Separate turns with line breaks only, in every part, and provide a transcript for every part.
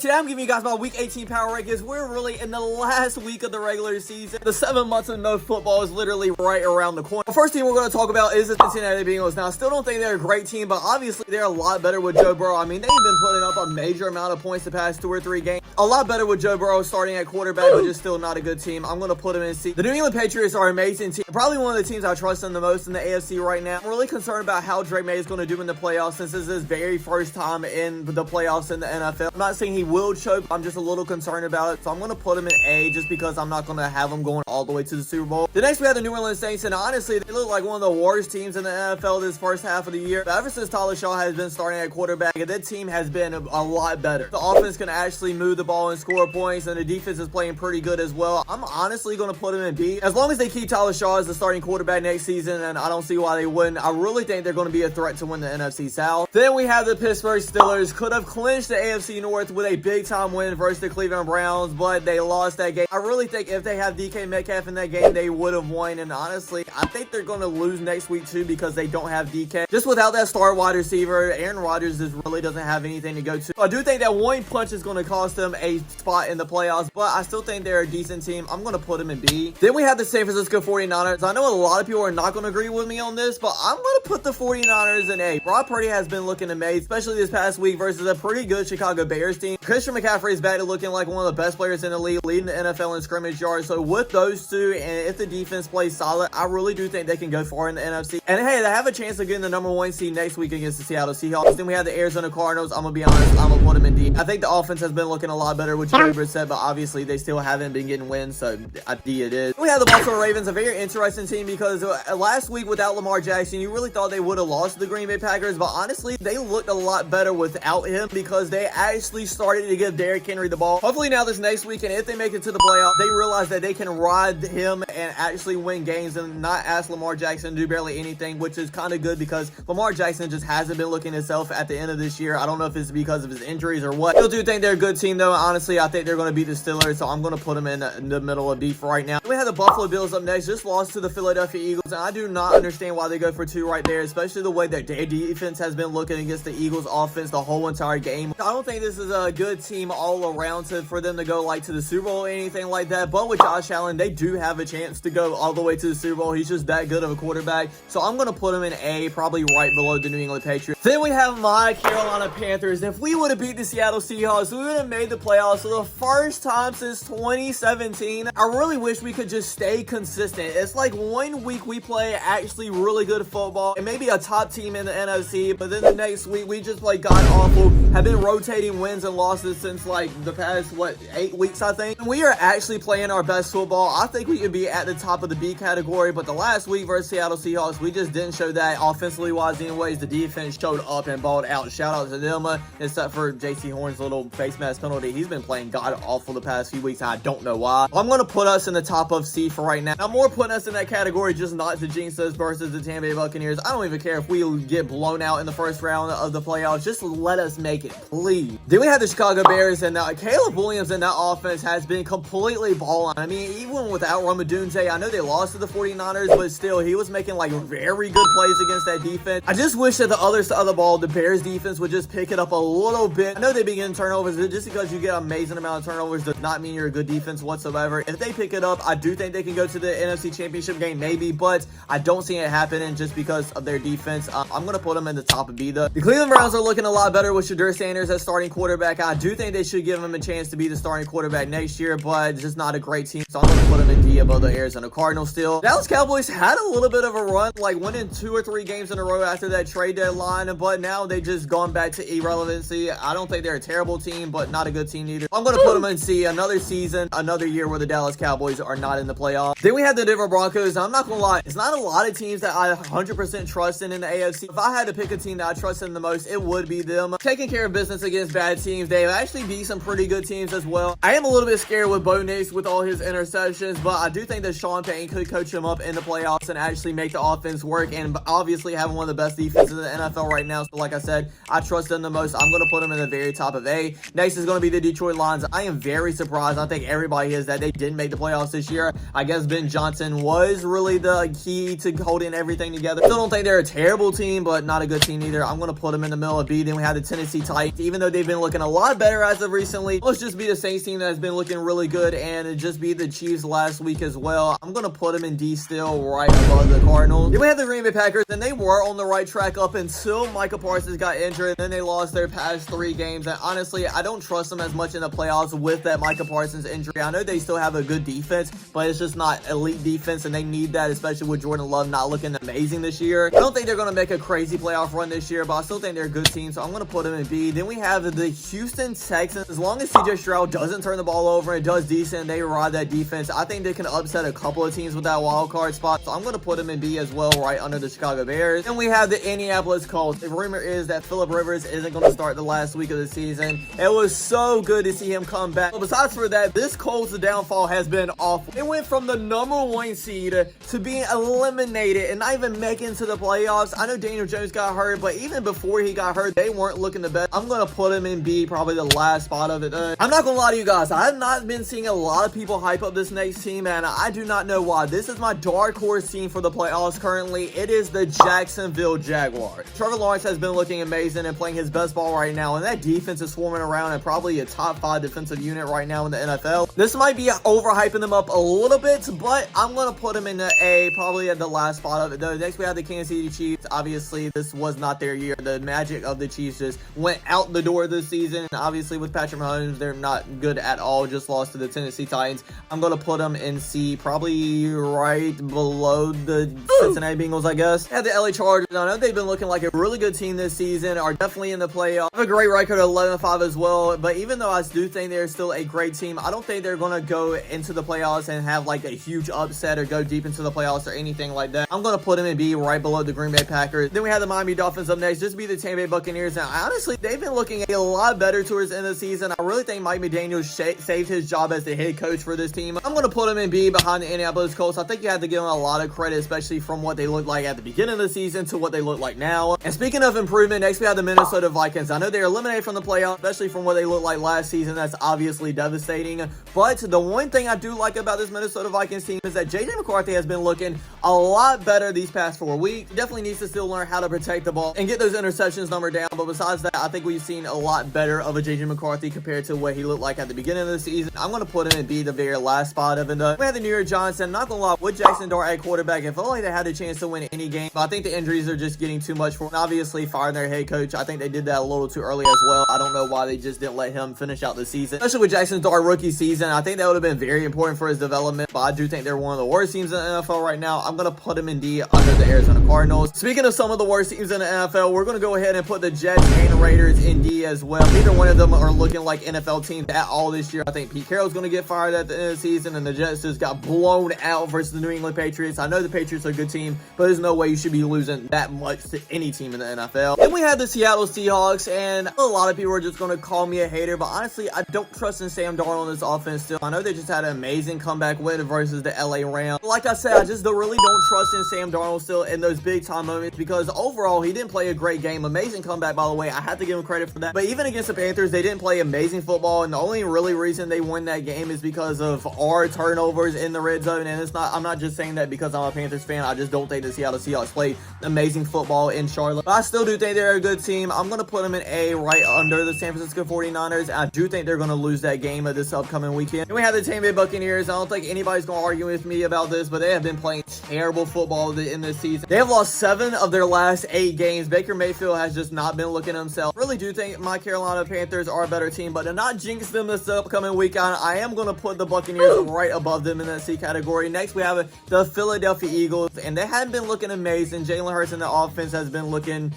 Today I'm giving you guys my Week 18 power rankings. We're really in the last week of the regular season. The 7 months of no football is literally right around the corner. The first team we're going to talk about is the Cincinnati Bengals. Now, I still don't think they're a great team, but obviously they're a lot better with Joe Burrow. I mean, they've been putting up a major amount of points the past 2 or 3 games. A lot better with Joe Burrow starting at quarterback, but just still not a good team. I'm going to put them in C. The New England Patriots are an amazing team. Probably one of the teams I trust in the most in the AFC right now. I'm really concerned about how Drake May is going to do in the playoffs since this is his very first time in the playoffs in the NFL. I'm not saying he will choke. I'm just a little concerned about it. So I'm going to put him in A just because I'm not going to have him going all the way to the Super Bowl. The next we have the New Orleans Saints, and honestly, they look like one of the worst teams in the NFL this first half of the year. But ever since Tyler Shaw has been starting at quarterback, that team has been a lot better. The offense can actually move the ball and score points, and the defense is playing pretty good as well. I'm honestly going to put him in B. As long as they keep Tyler Shaw as the starting quarterback next season, and I don't see why they wouldn't. I really think they're going to be a threat to win the NFC South. Then we have the Pittsburgh Steelers. Could have clinched the AFC North with a big-time win versus the Cleveland Browns, but they lost that game. I really think if they have DK Metcalf in that game, they would have won, and honestly, I think they're going to lose next week too because they don't have DK. Just without that star wide receiver, Aaron Rodgers just really doesn't have anything to go to. I do think that one punch is going to cost them a spot in the playoffs, but I still think they're a decent team. I'm going to put them in B. Then we have the San Francisco 49ers. I know a lot of people are not going to agree with me on this, but I'm going to put the 49ers in A. Brock Purdy has been looking amazing, especially this past week versus a pretty good Chicago Bears team. Christian McCaffrey is back to looking like one of the best players in the league, leading the NFL in scrimmage yards. So with those two, and if the defense plays solid, I really do think they can go far in the NFC. And hey, they have a chance of getting the number 1 seed next week against the Seattle Seahawks. Then we have the Arizona Cardinals. I'm going to be honest, I'm going to put them in D. I think the offense has been looking a lot better with Jacoby Brissett, but obviously they still haven't been getting wins, so D it is. We have the Baltimore Ravens, a very interesting team because last week without Lamar Jackson, you really thought they would have lost to the Green Bay Packers, but honestly, they looked a lot better without him because they actually started to give Derrick Henry the ball. Hopefully now this next week, and if they make it to the playoffs, they realize that they can ride him and actually win games and not ask Lamar Jackson to do barely anything, which is kind of good because Lamar Jackson just hasn't been looking himself at the end of this year. I don't know if it's because of his injuries or what. I still do think they're a good team though. Honestly, I think they're going to beat the Steelers, so I'm going to put them in the middle of B for right now. We have the Buffalo Bills up next, just lost to the Philadelphia Eagles, and I do not understand why they go for 2 right there, especially the way that their defense has been looking against the Eagles offense the whole entire game. I don't think this is a good team all around for them to go like to the Super Bowl or anything like that, but with Josh Allen, they do have a chance to go all the way to the Super Bowl. He's just that good of a quarterback, so I'm going to put him in A, probably right below the New England Patriots. Then we have my Carolina Panthers. If we would have beat the Seattle Seahawks, we would have made the playoffs for the first time since 2017. I really wish we could just stay consistent. It's like one week we play actually really good football and maybe a top team in the NFC, but then the next week we just play god awful, have been rotating wins and losses since like the past 8 weeks, I think. And we are actually playing our best football. I think we could be at the top of the B category, but the last week versus Seattle Seahawks, we just didn't show that offensively wise anyways. The defense showed up and balled out. Shout out to them, except for JC Horn's little face mask penalty. He's been playing god awful the past few weeks, and I don't know why. I'm going to put us in the top of C for right now. I'm more putting us in that category just not to jinx us versus the Tampa Bay Buccaneers. I don't even care if we get blown out in the first round of the playoffs. Just let us make it, please. Then we have the Chicago Bears, and Caleb Williams in that offense has been completely balling. I mean, even without Roma Dunze, I know they lost to the 49ers, but still, he was making like very good plays against that defense. I just wish that the other side of the ball, the Bears defense would just pick it up a little bit. I know they begin turnovers, but just because you get an amazing amount of turnovers does not mean you're a good defense whatsoever. If they pick it up, I do think they can go to the NFC Championship game, maybe, but I don't see it happening just because of their defense. I'm going to put them in the top of B though. The Cleveland Browns are looking a lot better with Shedeur Sanders as starting quarterback. I do think they should give him a chance to be the starting quarterback next year, but it's just not a great team, so I'm going to put them in D above the Arizona Cardinals still. Dallas Cowboys had a little bit of a run, like winning 2 or 3 games in a row after that trade deadline, but now they just gone back to irrelevancy. I don't think they're a terrible team, but not a good team either. I'm going to put them in C. Another season, another year where the Dallas Cowboys are not in the playoffs. Then we have the Denver Broncos. I'm not going to lie, it's not a lot of teams that I 100% trust in the AFC. If I had to pick a team that I trust in the most, it would be them. Taking care of business against bad teams. They've actually beat some pretty good teams as well. I am a little bit scared with Bo Nix with all his interceptions, but I do think that Sean Payton could coach him up in the playoffs and actually make the offense work, and obviously having one of the best defenses in the NFL right now. So like I said, I trust them the most. I'm going to put them in the very top of A. Next is going to be the Detroit Lions. I am very surprised. I think everybody is that they didn't make the playoffs this year. I guess Ben Johnson was really the key to holding everything together. Still don't think they're a terrible team, but not a good team either. I'm going to put them in the middle of B. Then we have the Tennessee Titans. Even though they've been looking a lot better as of recently, let's just be the Saints team that has been looking really good, and it just be the Chiefs last week as well. I'm going to put them in D still, right above the Cardinals. Then we have the Green Bay Packers, and they were on the right track up until Micah Parsons got injured, and then they lost their past 3 games, and honestly, I don't trust them as much in the playoffs with that Micah Parsons injury. I know they still have a good defense, but it's just not elite defense, and they need that, especially with Jordan Love not looking amazing this year. I don't think they're going to make a crazy playoff run this year, but I still think they're a good team, so I'm going to put them in B. Then we have the Houston Texans. As long as CJ Stroud doesn't turn the ball over and does decent, they ride that defense, I think they can upset a couple of teams with that wild card spot, so I'm going to put them in B as well, right under the Chicago Bears. Then we have the Indianapolis Colts. The rumor is that Phillip Rivers isn't going to start the last week of the season. It was so good to see him come back. But besides for that, this Colts downfall has been awful. It went from the #1 seed to being eliminated and not even making to the playoffs. I know Daniel Jones got hurt, but even before he got hurt, they weren't looking the best. I'm going to put him in B, probably the last spot of it. I'm not going to lie to you guys. I have not been seeing a lot of people hype up this next team, and I do not know why. This is my dark horse team for the playoffs currently. It is the Jacksonville Jaguars. Trevor Lawrence has been looking amazing and playing his best ball right now, and that defense is swarming around and probably a top 5 defensive unit right now in the NFL. This might be overhyping them up a little bit, but I'm going to put them in the A, probably at the last spot of it. Though next we have the Kansas City Chiefs. Obviously, this was not their year. The magic of the Chiefs just went out the door this season. Obviously, with Patrick Mahomes, they're not good at all. Just lost to the Tennessee Titans. I'm going to put them in C, probably right below the Cincinnati Bengals, I guess. Have the LA Chargers. I know they've been looking like a really good team this season, are definitely in the playoffs. Have a great record of 11-5 as well, but even though I do think they're still a great team, I don't think they're going to go into the playoffs and have like a huge upset or go deep into the playoffs or anything like that. I'm going to put them in B, right below the Green Bay Packers. Then we have the Miami Dolphins up next, just be the Tampa Bay Buccaneers. Now, honestly, they've been looking a lot better towards the end of the season. I really think Mike McDaniel saved his job as the head coach for this team. I'm going to put them in B, behind the Indianapolis Colts. I think you have to give them a lot of credit, especially from what they looked like at the beginning of the season to what they look like now. And speaking of improvement, next we have the Minnesota Vikings. I know they're eliminated from the playoffs, especially from what they looked like last season. That's obviously devastating. But the one thing I do like about this Minnesota Vikings team is that JJ McCarthy has been looking a lot better these past 4 weeks. He definitely needs to still learn how to protect the ball and get those interceptions numbered down. But besides that, I think we've seen a lot better of a JJ McCarthy compared to what he looked like at the beginning of the season. I'm going to put him in B, the very last spot of it. We have the New York Giants, and not going to lie, with Jackson Dart at quarterback, if only they had a chance to win any game. But I think the injuries are just getting too much for them. Obviously, firing their head coach, I think they did that a little too early as well. I don't know why they just didn't let him finish out the season, especially with Jackson Dart rookie season. I think that would have been very important for his development, but I do think they're one of the worst teams in the NFL right now. I'm going to put them in D, under the Arizona Cardinals. Speaking of some of the worst teams in the NFL, we're going to go ahead and put the Jets and the Raiders in D as well. Neither one of them are looking like NFL teams at all this year. I think Pete Carroll's going to get fired at the end of the season, and the Jets just got blown out versus the New England Patriots. I know the Patriots are a good team, but there's no way you should be losing that much to any team in the NFL. Then we had the Seattle Seahawks, and a lot of people are just going to call me a hater, but honestly, I don't trust in Sam Darnold on this offense still. I know they just had an amazing comeback win versus the LA Rams. Like I said, I just really don't trust in Sam Darnold still in those big time moments, because overall, he didn't play a great game. Amazing comeback, by the way. I have to give him credit for that. But even against the Panthers, they didn't play amazing football, and the only really reason they won that game is because of our turnovers in the red zone. And I'm not just saying that because I'm a Panthers fan. I just don't think the Seattle Seahawks played amazing football in Charlotte. But I still do think they're a good team. I'm going to put them in A, right under the San Francisco 49ers. I do think they're going to lose that game of this upcoming weekend. Then we have the Tampa Bay Buccaneers. I don't think anybody's going to argue with me about this, but they have been playing terrible football in this season. They have lost 7 of their last 8 games. Baker Mayfield has just not been looking himself. Really do think my Carolina Panthers are a better team, but to not jinx them this upcoming weekend, I am going to put the Buccaneers right above them in that C category. Next, we have the Philadelphia Eagles, and they haven't been looking amazing. Jalen Hurts in the offense has been looking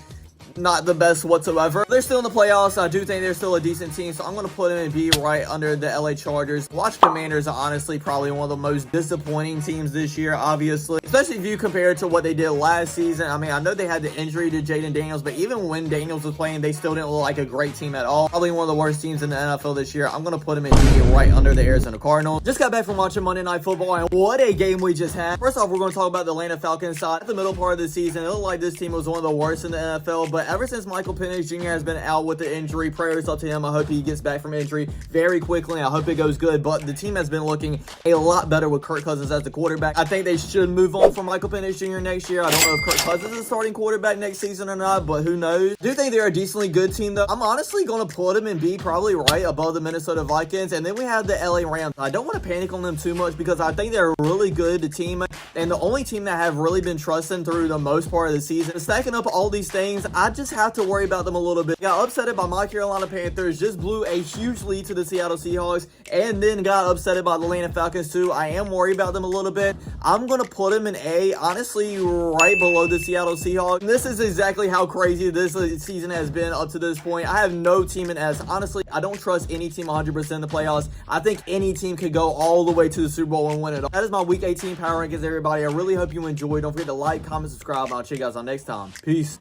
not the best whatsoever. They're still in the playoffs. I do think they're still a decent team, so I'm going to put them in B right under the LA Chargers. Watch Commanders are honestly probably one of the most disappointing teams this year, obviously, especially if you compare it to what they did last season. I mean, I know they had the injury to Jaden Daniels, but even when Daniels was playing, they still didn't look like a great team at all. Probably one of the worst teams in the NFL this year. I'm going to put them in B right under the Arizona Cardinals. Just got back from watching Monday Night Football, and what a game we just had. First off, we're going to talk about the Atlanta Falcons side. At the middle part of the season, it looked like this team was one of the worst in the NFL, but ever since Michael Penix Jr. has been out with the injury, prayers up to him. I hope he gets back from injury very quickly. I hope it goes good, but the team has been looking a lot better with Kirk Cousins as the quarterback. I think they should move on from Michael Penix Jr. next year. I don't know if Kirk Cousins is starting quarterback next season or not, but who knows. Do think they're a decently good team, though. I'm honestly going to put them in B, probably right above the Minnesota Vikings, and then we have the LA Rams. I don't want to panic on them too much because I think they're a really good team, and the only team that have really been trusting through the most part of the season. Stacking up all these things, I just have to worry about them a little bit. Got upset by my Carolina Panthers, just blew a huge lead to the Seattle Seahawks, and then got upset by the Atlanta Falcons too. I am worried about them a little bit. I'm going to put them in A, honestly, right below the Seattle Seahawks. This is exactly how crazy this season has been up to this point. I have no team in S. Honestly, I don't trust any team 100% in the playoffs. I think any team could go all the way to the Super Bowl and win it all. That is my Week 18 Power Rankings, everybody. I really hope you enjoyed. Don't forget to like, comment, subscribe, and I'll check you guys out next time. Peace.